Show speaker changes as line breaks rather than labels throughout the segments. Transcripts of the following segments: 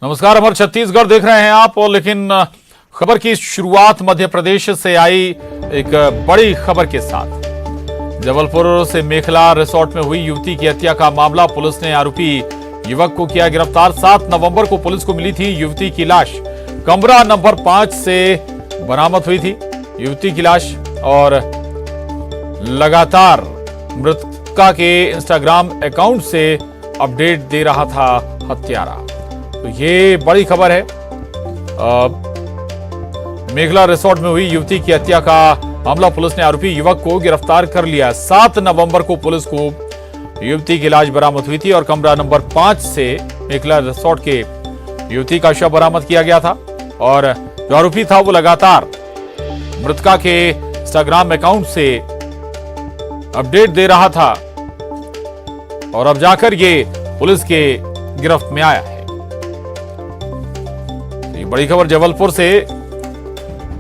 नमस्कार, अमर छत्तीसगढ़ देख रहे हैं आप। और लेकिन खबर की शुरुआत मध्य प्रदेश से आई एक बड़ी खबर के साथ। जबलपुर से मेखला रिसोर्ट में हुई युवती की हत्या का मामला, पुलिस ने आरोपी युवक को किया गिरफ्तार। 7 नवंबर को पुलिस को मिली थी युवती की लाश, कमरा नंबर 5 से बरामद हुई थी युवती की लाश। और लगातार मृतका के इंस्टाग्राम अकाउंट से अपडेट दे रहा था हत्यारा। तो ये बड़ी खबर है। मेघला रिसोर्ट में हुई युवती की हत्या का मामला, पुलिस ने आरोपी युवक को गिरफ्तार कर लिया। 7 नवंबर को पुलिस को युवती की लाश बरामद हुई थी और कमरा नंबर 5 से मेघला रिसोर्ट के युवती का शव बरामद किया गया था। और जो आरोपी था वो लगातार मृतका के इंस्टाग्राम अकाउंट से अपडेट दे रहा था और अब जाकर ये पुलिस के गिरफ्त में आया है। बड़ी खबर जबलपुर से,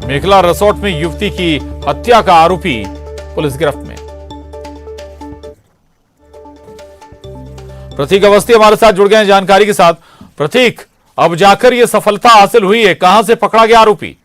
मेखला रिसोर्ट में युवती की हत्या का आरोपी पुलिस गिरफ्त में। प्रतीक अवस्थी हमारे साथ जुड़ गए हैं जानकारी के साथ। प्रतीक, अब जाकर यह सफलता हासिल हुई है, कहां से पकड़ा गया आरोपी?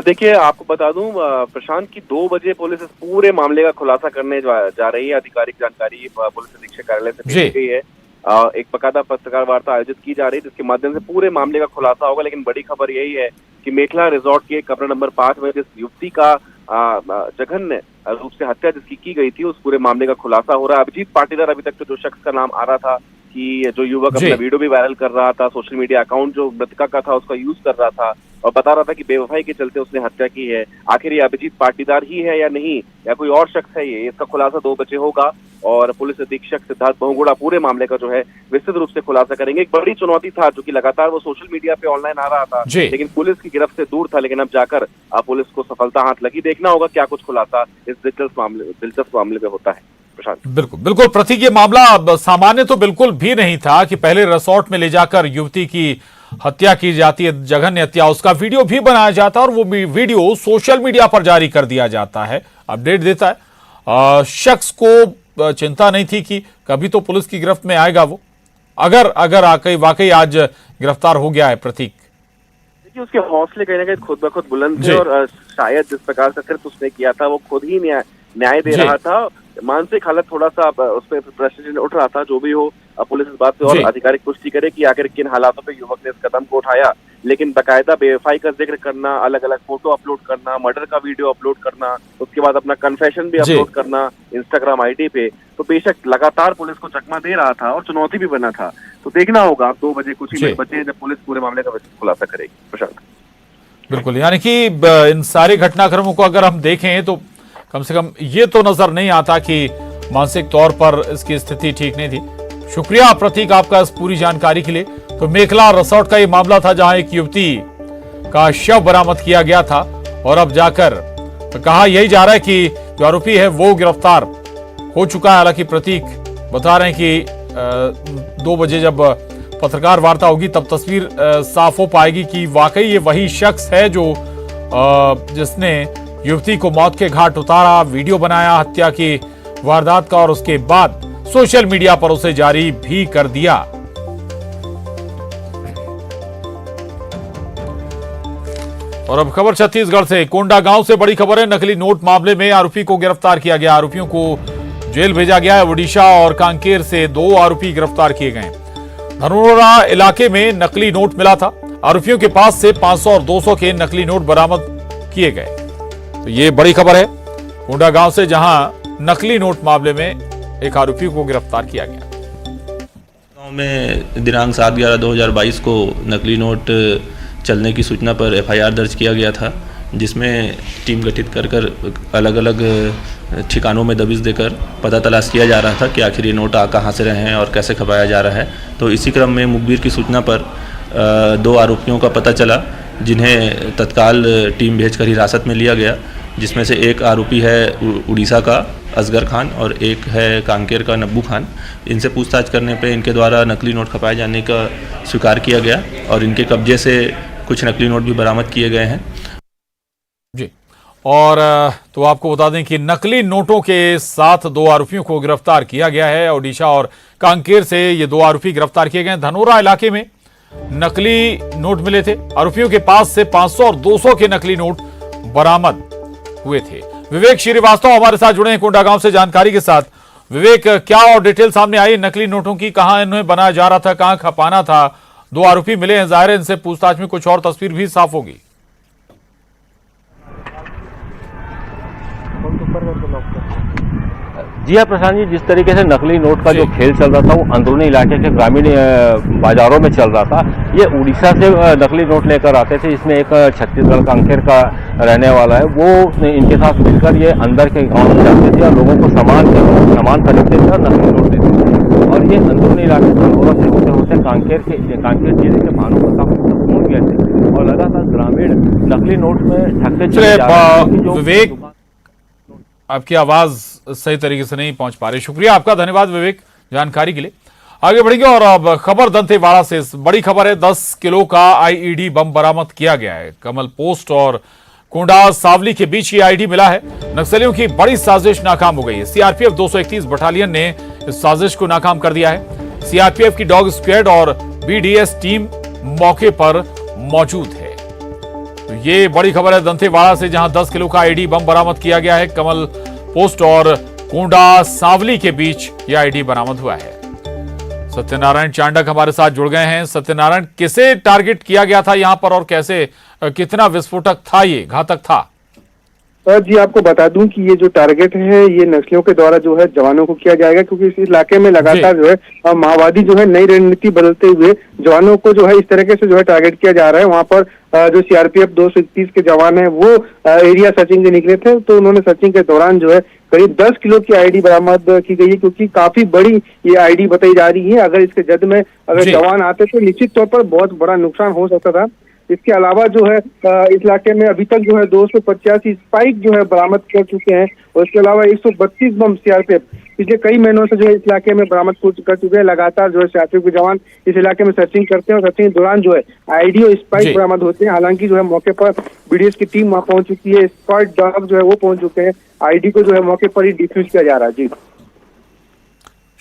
देखिए, आपको बता दूं प्रशांत की 2 बजे पुलिस इस पूरे मामले का खुलासा करने जा रही है। आधिकारिक जानकारी पुलिस अधीक्षक कार्यालय से दी गई है। एक बकायदा पत्रकार वार्ता आयोजित की जा रही है जिसके माध्यम से पूरे मामले का खुलासा होगा। लेकिन बड़ी खबर यही है कि मेखला रिसोर्ट के कमरा नंबर 5 में जिस युवती का जघन्य रूप से हत्या जिसकी की गई थी, उस पूरे मामले का खुलासा हो रहा है। अभिजीत पाटीदार अभी तक तो जो शख्स का नाम आ रहा था कि जो युवक अपना वीडियो भी वायरल कर रहा था, सोशल मीडिया अकाउंट जो मृतका का था उसका यूज कर रहा था और बता रहा था कि बेवफाई के चलते उसने हत्या की है। आखिर ये अभिजीत पाटीदार ही है या नहीं, या कोई और शख्स है ये, इसका खुलासा 2 बजे होगा। और पुलिस अधीक्षक सिद्धार्थ बहुगुणा पूरे मामले का जो है विस्तृत रूप से खुलासा करेंगे। एक बड़ी चुनौती था जो कि लगातार वो सोशल मीडिया पे ऑनलाइन आ रहा था, लेकिन पुलिस की गिरफ्त से दूर था। लेकिन अब जाकर पुलिस को सफलता हाथ लगी। देखना होगा क्या कुछ खुलासा इस दिलचस्प मामले में होता है।
बिल्कुल बिल्कुल प्रतीक, ये मामला सामान्य तो बिल्कुल भी नहीं था कि पहले रिसोर्ट में ले जाकर युवती की हत्या की जाती है, जघन्य हत्या, उसका वीडियो भी बनाया जाता है और वो वीडियो सोशल मीडिया पर जारी कर दिया जाता है, अपडेट देता है। शख्स को चिंता नहीं थी कि कभी तो पुलिस की गिरफ्त में आएगा वो, अगर वाकई आज गिरफ्तार हो गया है। प्रतीक,
देखिए, उसके हौसले कहीं ना कहीं खुद ब खुद बुलंद थे और शायद जिस प्रकार से कृत्य उसने किया था वो खुद ही न्याय दे रहा था। मानसिक हालत थोड़ा सा उस पर प्रश्न चिन्ह उठ रहा था। जो भी हो, पुलिस इस बात पे और आधिकारिक पुष्टि करे कि आखिर किन हालातों पे युवक ने इस कदम को उठाया। लेकिन बकायदा बेवफाई का जिक्र करना, अलग अलग फोटो अपलोड करना, मर्डर का वीडियो अपलोड करना, उसके बाद अपना कन्फेशन भी अपलोड करना इंस्टाग्राम आईडी पे, तो बेशक लगातार पुलिस को चकमा दे रहा था और चुनौती भी बना था। तो देखना होगा 2 बजे कुछ ही बचे जब पुलिस पूरे मामले का खुलासा करेगी। प्रशांत,
बिल्कुल, यानी कि इन सारे घटनाक्रमों को अगर हम देखें तो कम से कम ये तो नजर नहीं आता कि मानसिक तौर पर इसकी स्थिति ठीक नहीं थी। शुक्रिया प्रतीक आपका इस पूरी जानकारी के लिए। तो मेखला रिसोर्ट का ये मामला था जहां एक युवती का शव बरामद किया गया था और अब जाकर कहा यही जा रहा है कि जो आरोपी है वो गिरफ्तार हो चुका है। हालांकि प्रतीक बता रहे हैं कि 2 बजे जब पत्रकार वार्ता होगी तब तस्वीर साफ हो पाएगी कि वाकई ये वही शख्स है जो जिसने युवती को मौत के घाट उतारा, वीडियो बनाया हत्या की वारदात का और उसके बाद सोशल मीडिया पर उसे जारी भी कर दिया। और अब खबर छत्तीसगढ़ से, कोंडागांव से बड़ी खबर है। नकली नोट मामले में आरोपी को गिरफ्तार किया गया। आरोपियों को जेल भेजा गया है। ओडिशा और कांकेर से 2 आरोपी गिरफ्तार किए गए। धनोरा इलाके में नकली नोट मिला था। आरोपियों के पास से 500 और 200 के नकली नोट बरामद किए गए। तो ये बड़ी खबर है कोंडागांव से, जहां नकली नोट मामले में एक आरोपी को गिरफ्तार किया गया।
गांव में दिनांक 7/11/2022 को नकली नोट चलने की सूचना पर एफआईआर दर्ज किया गया था, जिसमें टीम गठित कर अलग अलग ठिकानों में दबिश देकर पता तलाश किया जा रहा था कि आखिर ये नोट कहाँ से रहे हैं और कैसे खपाया जा रहा है। तो इसी क्रम में मुखबिर की सूचना पर 2 आरोपियों का पता चला, जिन्हें तत्काल टीम भेजकर हिरासत में लिया गया, जिसमें से एक आरोपी है उड़ीसा का असगर खान और एक है कांकेर का नब्बू खान। इनसे पूछताछ करने पे इनके द्वारा नकली नोट खपाए जाने का स्वीकार किया गया और इनके कब्जे से कुछ नकली नोट भी बरामद किए गए हैं।
जी, और तो आपको बता दें कि नकली नोटों के साथ 2 आरोपियों को गिरफ्तार किया गया है। ओडिशा और कांकेर से ये 2 आरोपी गिरफ्तार किए गए। धनोरा इलाके में नकली नोट मिले थे। आरोपियों के पास से 500 और 200 के नकली नोट बरामद हुए थे। विवेक श्रीवास्तव हमारे साथ जुड़े हैं कोंडागांव से जानकारी के साथ। विवेक, क्या और डिटेल सामने आई नकली नोटों की? कहां इन्हें बनाया जा रहा था, कहां खपाना था? 2 आरोपी मिले हैं, जाहिर है इनसे पूछताछ में कुछ और तस्वीर भी साफ होगी।
जी हाँ प्रशांत जी, जिस तरीके से नकली नोट का जो खेल चल रहा था वो अंदरूनी इलाके के ग्रामीण बाजारों में चल रहा था। ये उड़ीसा से नकली नोट लेकर आते थे। इसमें एक छत्तीसगढ़ कांकेर का रहने वाला है, वो इनके साथ मिलकर ये अंदर के गाँव में जाते थे और लोगों को सामान खरीदते थे और नकली नोट देते थे। और ये अंदरूनी इलाके धनौरा से होते होते कांकेर जिले के भानु प्रताप पहुंच गए थे और लगातार ग्रामीण नकली नोट में ठगते चले जा रहे थे।
विवेक, आपकी आवाज सही तरीके से नहीं पहुंच पा रही। शुक्रिया आपका, धन्यवाद विवेक जानकारी के लिए। आगे बढ़ेंगे और अब खबर दंतेवाड़ा से। बड़ी खबर है, 10 किलो का आईईडी बम बरामद किया गया है। कमल पोस्ट और कोंडा सावली के बीच ये आईडी मिला है। नक्सलियों की बड़ी साजिश नाकाम हो गई है। सीआरपीएफ 231 बटालियन ने इस साजिश को नाकाम कर दिया है। सीआरपीएफ की डॉग स्क्वाड और बीडीएस टीम मौके पर मौजूद है। तो ये बड़ी खबर है दंतेवाड़ा से, जहां 10 किलो का आईडी बम बरामद किया गया है। कमल पोस्ट और कोंडा सावली के बीच यह आईडी बरामद हुआ है। सत्यनारायण चांडक हमारे साथ जुड़ गए हैं। सत्यनारायण, किसे टारगेट किया गया था यहां पर और कैसे, कितना विस्फोटक था, ये घातक था?
जी आपको बता दूं कि ये जो टारगेट है ये नक्सलियों के द्वारा जो है जवानों को किया जाएगा, क्योंकि इस इलाके में लगातार जो है माओवादी जो है नई रणनीति बदलते हुए जवानों को जो है इस तरीके से जो है टारगेट किया जा रहा है। वहां पर जो सीआरपीएफ 231 के जवान है वो एरिया सर्चिंग के निकले थे, तो उन्होंने सर्चिंग के दौरान जो है करीब 10 किलो की आईडी बरामद की गई है, क्योंकि काफी बड़ी ये आईडी बताई जा रही है। अगर इसके जद में अगर जवान आते तो निश्चित तौर पर बहुत बड़ा नुकसान हो सकता था। इसके अलावा जो है इस इलाके में अभी तक जो है 285 स्पाइक जो है बरामद कर चुके हैं और इसके अलावा 132 बम सीआरपीएफ पिछले कई महीनों से जो है इस इलाके में बरामद कर चुके हैं। लगातार जो है सीआरपीएफ के जवान इस इलाके में सर्चिंग करते हैं और सर्चिंग के दौरान जो है आईडी और स्पाइक बरामद होते हैं। हालांकि जो है मौके पर बीडीएस की टीम वहां पहुंच चुकी है, स्क्वाड डॉग जो है वो पहुंच चुके हैं। आईडी को जो है मौके पर ही डिफ्यूज किया जा रहा है। जी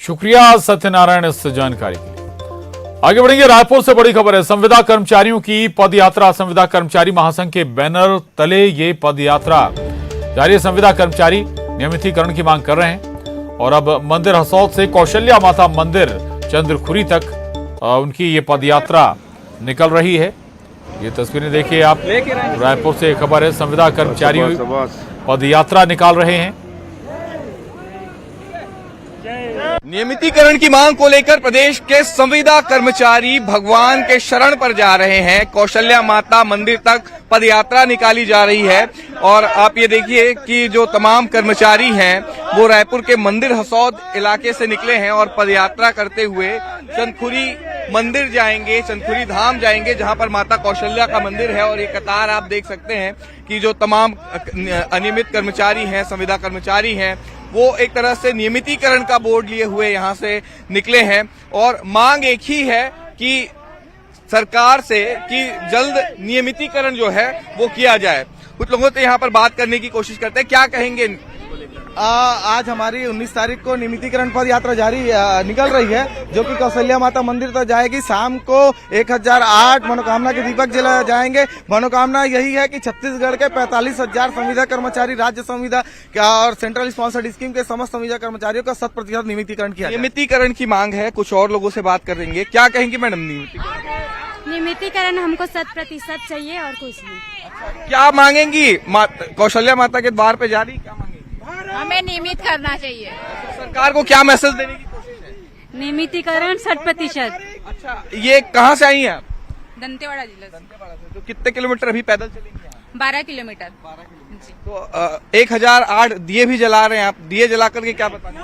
शुक्रिया सत्यनारायण इस जानकारी के लिए। आगे बढ़ेंगे, रायपुर से बड़ी खबर है। संविदा कर्मचारियों की पदयात्रा। संविदा कर्मचारी महासंघ के बैनर तले ये पदयात्रा जारी है। संविदा कर्मचारी नियमितीकरण की मांग कर रहे हैं और अब मंदिर हसौद से कौशल्या माता मंदिर चंद्रखुरी तक उनकी ये पदयात्रा निकल रही है। ये तस्वीरें देखिए आप। रायपुर से खबर है, संविदा कर्मचारी पदयात्रा निकाल रहे हैं।
नियमितीकरण की मांग को लेकर प्रदेश के संविदा कर्मचारी भगवान के शरण पर जा रहे हैं। कौशल्या माता मंदिर तक पदयात्रा निकाली जा रही है और आप ये देखिए कि जो तमाम कर्मचारी हैं वो रायपुर के मंदिर हसौद इलाके से निकले हैं और पदयात्रा करते हुए चंदखुरी मंदिर जाएंगे, चंदखुरी धाम जाएंगे, जहां पर माता कौशल्या का मंदिर है। और ये कतार आप देख सकते हैं कि जो तमाम अनियमित कर्मचारी हैं, संविदा कर्मचारी हैं, वो एक तरह से नियमितीकरण का बोर्ड लिए हुए यहां से निकले हैं और मांग एक ही है कि सरकार से कि जल्द नियमितीकरण जो है वो किया जाए। कुछ लोगों से यहां पर बात करने की कोशिश करते हैं, क्या कहेंगे?
आज हमारी 19 तारीख को नियमितीकरण पद यात्रा जारी निकल रही है, जो कि कौशल्या माता मंदिर तक जाएगी। शाम को 1008 मनोकामना के दीपक जला जाएंगे। मनोकामना यही है कि छत्तीसगढ़ के 45,000 संविदा कर्मचारी, राज्य संविदा और सेंट्रल स्पॉन्सर्ड स्कीम के समस्त संविदा कर्मचारियों का 100% नियमितीकरण किया।
नियमितीकरण की मांग है, कुछ और लोगों से बात करेंगे। क्या कहेंगे मैडम?
नियमितीकरण हमको 100% चाहिए और कुछ नहीं।
क्या मांगेंगी? कौशल्या माता के द्वार पे जा रही, क्या मांगेंगी?
हमें नियमित करना चाहिए।
सरकार को क्या मैसेज देने की कोशिश है?
नियमितीकरण 100%।
अच्छा, ये कहाँ से आई हैं आप?
दंतेवाड़ा जिला से।
तो कितने किलोमीटर अभी पैदल चलेंगे?
12 किलोमीटर। जी।
तो 1008 दिए भी जला रहे हैं आप, दिए जला करके क्या बताएंगे?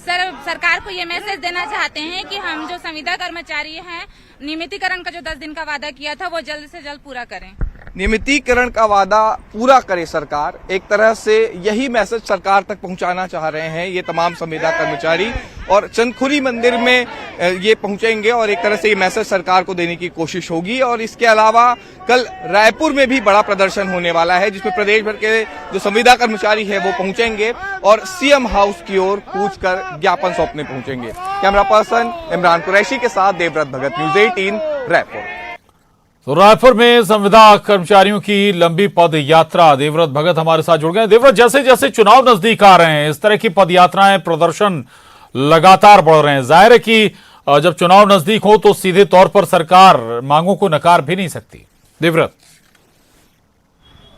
सर, सरकार को ये मैसेज देना चाहते हैं कि हम जो संविदा कर्मचारी हैं, नियमितीकरण का जो 10 दिन का वादा किया था वो जल्द से जल्द पूरा करें।
नियमितीकरण का वादा पूरा करे सरकार, एक तरह से यही मैसेज सरकार तक पहुंचाना चाह रहे हैं ये तमाम संविदा कर्मचारी। और चंदखुरी मंदिर में ये पहुंचेंगे और एक तरह से ये मैसेज सरकार को देने की कोशिश होगी। और इसके अलावा कल रायपुर में भी बड़ा प्रदर्शन होने वाला है, जिसमें प्रदेश भर के जो संविदा कर्मचारी है वो पहुंचेंगे और सीएम हाउस की ओर कूच कर ज्ञापन सौंपने पहुंचेंगे। कैमरा पर्सन इमरान कुरैशी के साथ देवव्रत भगत, न्यूज़ 18 रायपुर।
तो रायपुर में संविदा कर्मचारियों की लंबी पद यात्रा, देवव्रत भगत हमारे साथ जुड़ गए। देवव्रत, जैसे जैसे चुनाव नजदीक आ रहे हैं, इस तरह की पद यात्राएं, प्रदर्शन लगातार बढ़ रहे हैं। जाहिर है कि जब चुनाव नजदीक हो तो सीधे तौर पर सरकार मांगों को नकार भी नहीं सकती। देवव्रत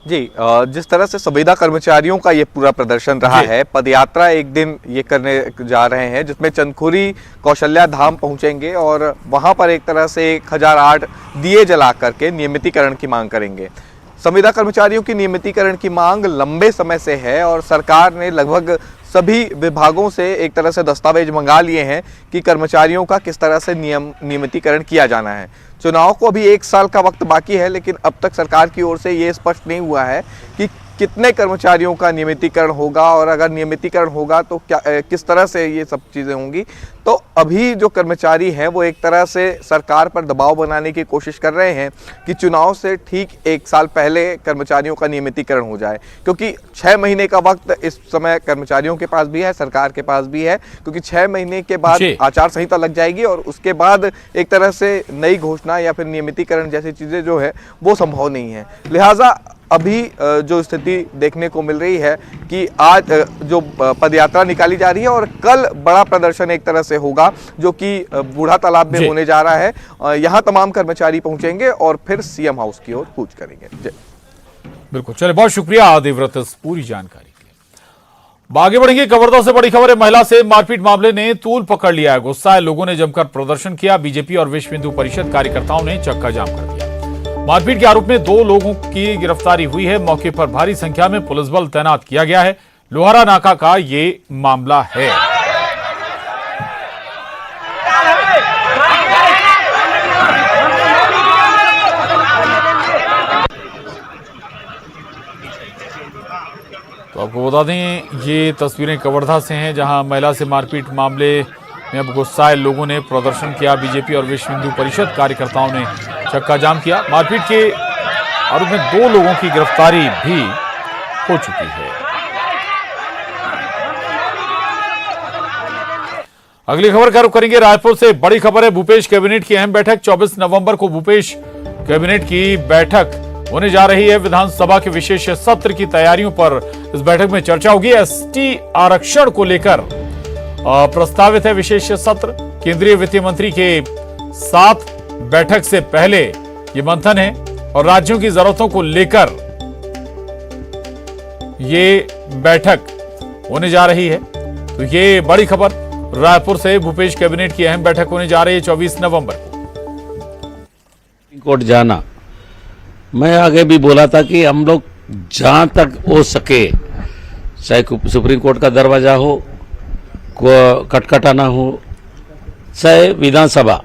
जी, जिस तरह से संविदा कर्मचारियों का ये पूरा प्रदर्शन रहा है, पदयात्रा एक दिन ये करने जा रहे हैं जिसमें चंदखुरी कौशल्या धाम पहुंचेंगे और वहां पर एक तरह से 1008 दिए जला करके नियमितीकरण की मांग करेंगे। संविदा कर्मचारियों की नियमितीकरण की मांग लंबे समय से है और सरकार ने लगभग सभी विभागों से एक तरह से दस्तावेज मंगा लिए हैं कि कर्मचारियों का किस तरह से नियमितीकरण किया जाना है। चुनाव को अभी 1 साल का वक्त बाकी है, लेकिन अब तक सरकार की ओर से ये स्पष्ट नहीं हुआ है कि कितने कर्मचारियों का नियमितीकरण होगा और अगर नियमितीकरण होगा तो क्या किस तरह से ये सब चीज़ें होंगी। तो अभी जो कर्मचारी हैं वो एक तरह से सरकार पर दबाव बनाने की कोशिश कर रहे हैं कि चुनाव से ठीक 1 साल पहले कर्मचारियों का नियमितीकरण हो जाए, क्योंकि 6 महीने का वक्त इस समय कर्मचारियों के पास भी है, सरकार के पास भी है, क्योंकि 6 महीने के बाद आचार संहिता लग जाएगी और उसके बाद एक तरह से नई घोषणा या फिर नियमितीकरण जैसी चीज़ें जो है वो संभव नहीं है। लिहाजा अभी जो स्थिति देखने को मिल रही है कि आज जो पदयात्रा निकाली जा रही है और कल बड़ा प्रदर्शन एक तरह से होगा जो कि बूढ़ा तालाब में होने जा रहा है। यहाँ तमाम कर्मचारी पहुंचेंगे और फिर सीएम हाउस की ओर कूच करेंगे।
बिल्कुल, चले, बहुत शुक्रिया देवव्रत इस पूरी जानकारी के लिए। आगे बढ़ेंगे, कवर्धा से बड़ी खबर है। महिला से मारपीट मामले ने तूल पकड़ लिया है। गुस्साए लोगों ने जमकर प्रदर्शन किया। बीजेपी और विश्व हिंदू परिषद कार्यकर्ताओं ने चक्का जाम कर दिया। मारपीट के आरोप में 2 लोगों की गिरफ्तारी हुई है। मौके पर भारी संख्या में पुलिस बल तैनात किया गया है। लोहारा नाका का ये मामला है। तो आपको बता दें, ये तस्वीरें कवर्धा से हैं जहां महिला से मारपीट मामले में अब गुस्साए लोगों ने प्रदर्शन किया। बीजेपी और विश्व हिंदू परिषद कार्यकर्ताओं ने चक्का जाम किया। मारपीट के आरोप में 2 लोगों की गिरफ्तारी भी हो चुकी है। अगली खबर का रुख करेंगे रायपुर से। बड़ी खबर है, भूपेश कैबिनेट की अहम बैठक। 24 नवंबर को भूपेश कैबिनेट की बैठक होने जा रही है। विधानसभा के विशेष सत्र की तैयारियों पर इस बैठक में चर्चा होगी। एसटी आरक्षण को लेकर प्रस्तावित है विशेष सत्र। केंद्रीय वित्त मंत्री के साथ बैठक से पहले ये मंथन है और राज्यों की जरूरतों को लेकर ये बैठक होने जा रही है। तो ये बड़ी खबर रायपुर से, भूपेश कैबिनेट की अहम बैठक होने जा रही है 24 नवंबर को।
कोर्ट जाना, मैं आगे भी बोला था कि हम लोग जहां तक हो सके, चाहे सुप्रीम कोर्ट का दरवाजा हो, खटखटाना हो, चाहे विधानसभा,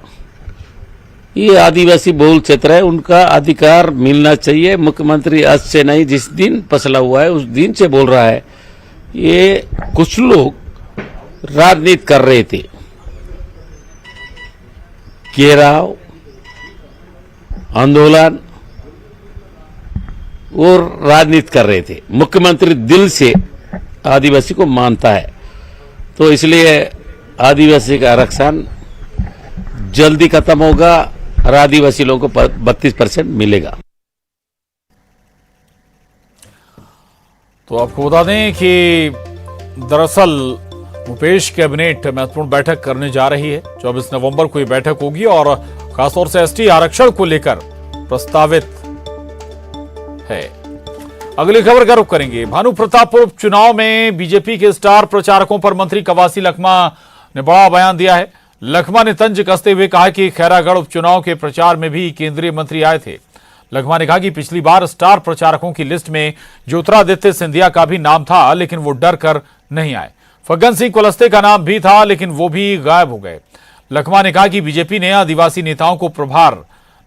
ये आदिवासी बहुल क्षेत्र है, उनका अधिकार मिलना चाहिए। मुख्यमंत्री आज से नहीं, जिस दिन फैसला हुआ है उस दिन से बोल रहा है। ये कुछ लोग राजनीति कर रहे थे, घेराव, आंदोलन और राजनीति कर रहे थे। मुख्यमंत्री दिल से आदिवासी को मानता है, तो इसलिए आदिवासी का आरक्षण जल्दी खत्म होगा और आदिवासी लोगों को 32% मिलेगा।
तो आपको बता दें कि दरअसल भूपेश कैबिनेट महत्वपूर्ण बैठक करने जा रही है। 24 नवंबर को ये बैठक होगी और खासतौर से एसटी आरक्षण को लेकर प्रस्तावित है। अगली खबर का रुख करेंगे। भानु प्रतापपुर उपचुनाव में बीजेपी के स्टार प्रचारकों पर मंत्री कवासी लखमा ने बड़ा बयान दिया है। लखमा ने तंज कसते हुए कहा कि खैरागढ़ उपचुनाव के प्रचार में भी केंद्रीय मंत्री आए थे। लखमा ने कहा कि पिछली बार स्टार प्रचारकों की लिस्ट में ज्योतिरादित्य सिंधिया का भी नाम था, लेकिन वो डर कर नहीं आए। फग्गन सिंह कुलस्ते का नाम भी था, लेकिन वो भी गायब हो गए। लखमा ने कहा कि बीजेपी ने आदिवासी नेताओं को प्रभार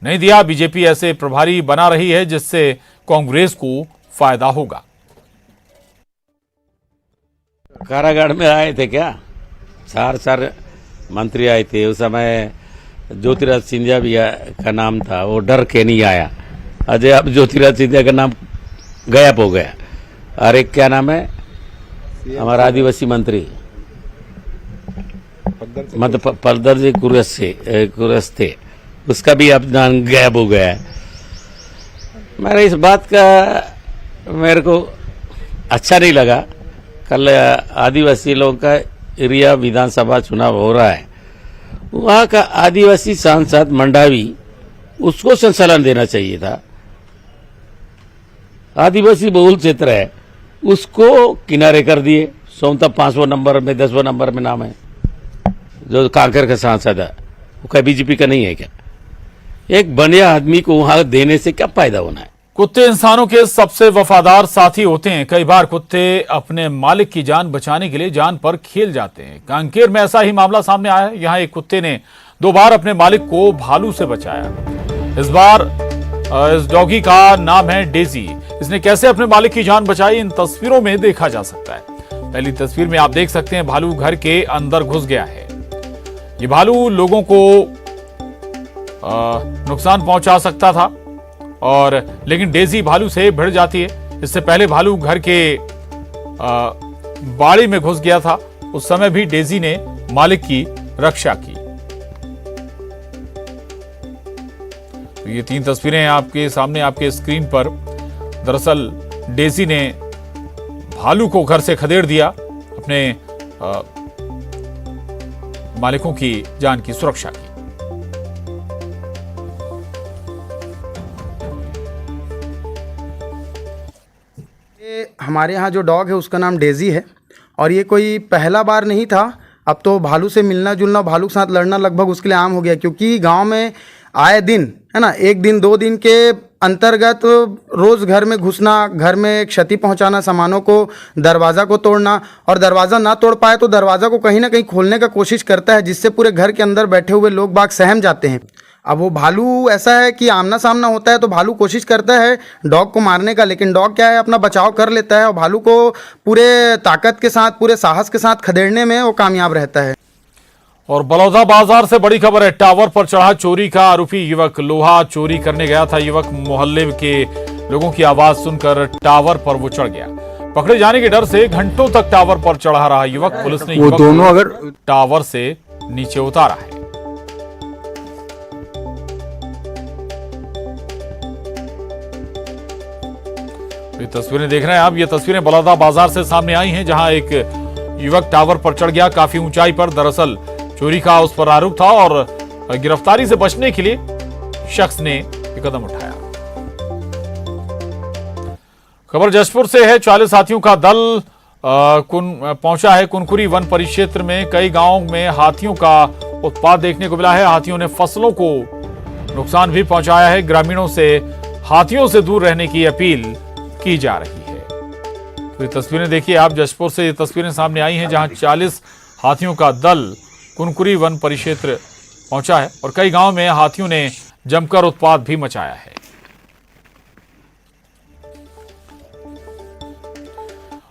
नहीं दिया। बीजेपी ऐसे प्रभारी बना रही है जिससे कांग्रेस को फायदा होगा।
कारागार में आए थे क्या? 4 मंत्री आए थे उस समय। ज्योतिरादित्य सिंधिया भी का नाम था, वो डर के नहीं आया। अजय अब ज्योतिरादित्य सिंधिया का नाम गायब हो गया। अरे क्या नाम है हमारा आदिवासी मंत्री मतलब पलदर जी कुरस थे, उसका भी अब नाम गायब हो गया है। मेरे इस बात का मेरे को अच्छा नहीं लगा। कल आदिवासी लोगों का एरिया विधानसभा चुनाव हो रहा है, वहाँ का आदिवासी सांसद मंडावी उसको संचालन देना चाहिए था। आदिवासी बहुल क्षेत्र है, उसको किनारे कर दिए। सोमता 5वें नंबर में 10वें नंबर में नाम है, जो कांकेर का सांसद है, वो क्या बीजेपी का नहीं है क्या? एक बढ़िया आदमी को वहां देने से क्या फायदा होना है?
कुत्ते इंसानों के सबसे वफादार साथी होते हैं। कई बार कुत्ते अपने मालिक की जान बचाने के लिए जान पर खेल जाते हैं। कांकेर में ऐसा ही मामला सामने आया है। यहाँ एक कुत्ते ने 2 बार अपने मालिक को भालू से बचाया। इस बार इस डॉगी का नाम है डेजी। इसने कैसे अपने मालिक की जान बचाई, इन तस्वीरों में देखा जा सकता है। पहली तस्वीर में आप देख सकते हैं भालू घर के अंदर घुस गया है। ये भालू लोगों को नुकसान पहुंचा सकता था, और लेकिन डेजी भालू से भिड़ जाती है। इससे पहले भालू घर के बाड़ी में घुस गया था। उस समय भी डेजी ने मालिक की रक्षा की। तो ये 3 तस्वीरें आपके सामने आपके स्क्रीन पर। दरअसल डेजी ने भालू को घर से खदेड़ दिया, अपने मालिकों की जान की सुरक्षा की।
हमारे यहाँ जो डॉग है उसका नाम डेजी है, और ये कोई पहला बार नहीं था। अब तो भालू से मिलना जुलना, भालू के साथ लड़ना लगभग उसके लिए आम हो गया, क्योंकि गांव में आए दिन है ना, 1 दिन 2 दिन के अंतर्गत रोज़ घर में घुसना, घर में क्षति पहुंचाना, सामानों को, दरवाज़ा को तोड़ना, और दरवाज़ा ना तोड़ पाए तो दरवाज़ा को कहीं ना कहीं खोलने का कोशिश करता है, जिससे पूरे घर के अंदर बैठे हुए लोग बाग सहम जाते हैं। अब वो भालू ऐसा है कि आमना सामना होता है तो भालू कोशिश करता है डॉग को मारने का, लेकिन डॉग क्या है, अपना बचाव कर लेता है और भालू को पूरे ताकत के साथ, पूरे साहस के साथ खदेड़ने में वो कामयाब रहता है।
और बलौदा बाजार से बड़ी खबर है। टावर पर चढ़ा चोरी का आरोपी युवक। लोहा चोरी करने गया था युवक। मोहल्ले के लोगों की आवाज सुनकर टावर पर वो चढ़ गया। पकड़े जाने के डर से घंटों तक टावर पर चढ़ा रहा युवक। पुलिस ने युवक को टावर से नीचे उतारा है। ये तस्वीरें देख रहे हैं आप। ये तस्वीरें बलौदा बाजार से सामने आई हैं, जहां एक युवक टावर पर चढ़ गया काफी ऊंचाई पर। दरअसल चोरी का उस पर आरोप था और गिरफ्तारी से बचने के लिए शख्स ने ये कदम उठाया। खबर जशपुर से है। 40 हाथियों का दल पहुंचा है कुनकुरी वन परिक्षेत्र में। कई गांवों में हाथियों का उत्पात देखने को मिला है। हाथियों ने फसलों को नुकसान भी पहुंचाया है। ग्रामीणों से हाथियों से दूर रहने की अपील की जा रही है। तो ये तस्वीरें देखिए आप, जशपुर से ये तस्वीरें सामने आई हैं, जहां 40 हाथियों का दल कुनकुरी वन परिक्षेत्र पहुंचा है और कई गांवों में हाथियों ने जमकर उत्पात भी मचाया है।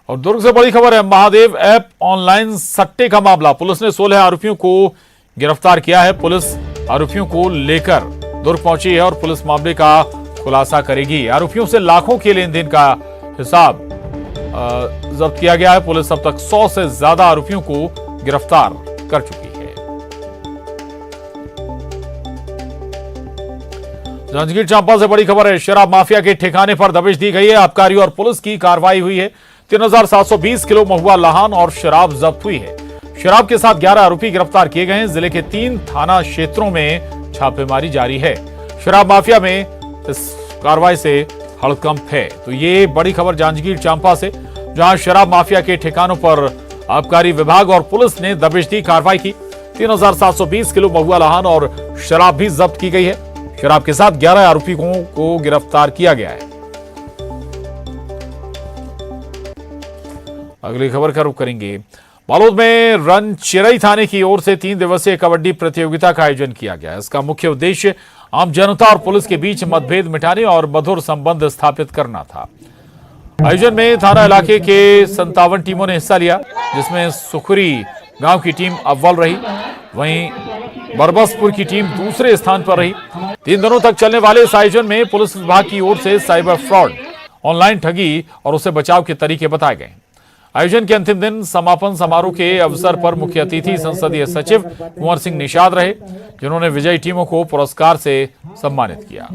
और दुर्ग से बड़ी खबर है। महादेव ऐप ऑनलाइन सट्टे का मामला। पुलिस ने 16 आरोपियों को गिरफ्तार किया है। पुलिस आरोपियों को लेकर दुर्ग पहुंची है और पुलिस मामले का खुलासा करेगी। आरोपियों से लाखों के लेन देन का हिसाब जब्त किया गया है। पुलिस अब तक 100 से ज्यादा आरोपियों को गिरफ्तार कर चुकी है। जांजगीर चांपा से बड़ी खबर है। शराब माफिया के ठिकाने पर दबिश दी गई है। आबकारी और पुलिस की कार्रवाई हुई है। 3720 किलो महुआ लाहन और शराब जब्त हुई है। शराब के साथ 11 आरोपी गिरफ्तार किए गए हैं। जिले के 3 थाना क्षेत्रों में छापेमारी जारी है। शराब माफिया में इस कार्रवाई से हड़कंप है। तो ये बड़ी खबर जांजगीर चांपा से, जहां शराब माफिया के ठिकानों पर आबकारी विभाग और पुलिस ने दबिश दी, कार्रवाई की। 3720 किलो महुआ लाहन और शराब भी जब्त की गई है। शराब के साथ 11 आरोपियों को गिरफ्तार किया गया है। अगली खबर का रुख करेंगे। बालोद में रन चिरई थाने की ओर से 3 दिवसीय कबड्डी प्रतियोगिता का आयोजन किया गया। इसका मुख्य उद्देश्य आम जनता और पुलिस के बीच मतभेद मिटाने और मधुर संबंध स्थापित करना था। आयोजन में थाना इलाके के 57 टीमों ने हिस्सा लिया, जिसमें सुखरी गांव की टीम अव्वल रही। वहीं बरबसपुर की टीम दूसरे स्थान पर रही। 3 दिनों तक चलने वाले इस आयोजन में पुलिस विभाग की ओर से साइबर फ्रॉड, ऑनलाइन ठगी और उससे बचाव के तरीके बताए गए। आयोजन के अंतिम दिन समापन समारोह के अवसर पर मुख्य अतिथि संसदीय सचिव कुंवर सिंह निषाद रहे, जिन्होंने विजयी टीमों को पुरस्कार से सम्मानित किया।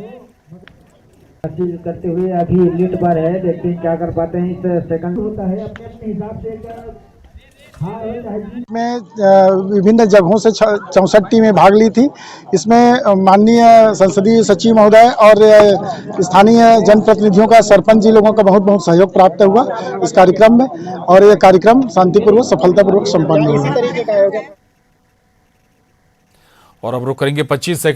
करते हुए अभी लीड पर है, देखते हैं क्या कर पाते हैं। इस सेकंड होता है अपने अपने हिसाब से।
में विभिन्न जगहों से 64 टीमें भाग ली थी। इसमें माननीय संसदीय सचिव महोदय और स्थानीय जनप्रतिनिधियों का, सरपंच जी लोगों का बहुत बहुत सहयोग प्राप्त हुआ इस कार्यक्रम में, और ये कार्यक्रम शांतिपूर्वक सफलतापूर्वक संपन्न हुआ।
और अब रुक करेंगे 25 सेकंड।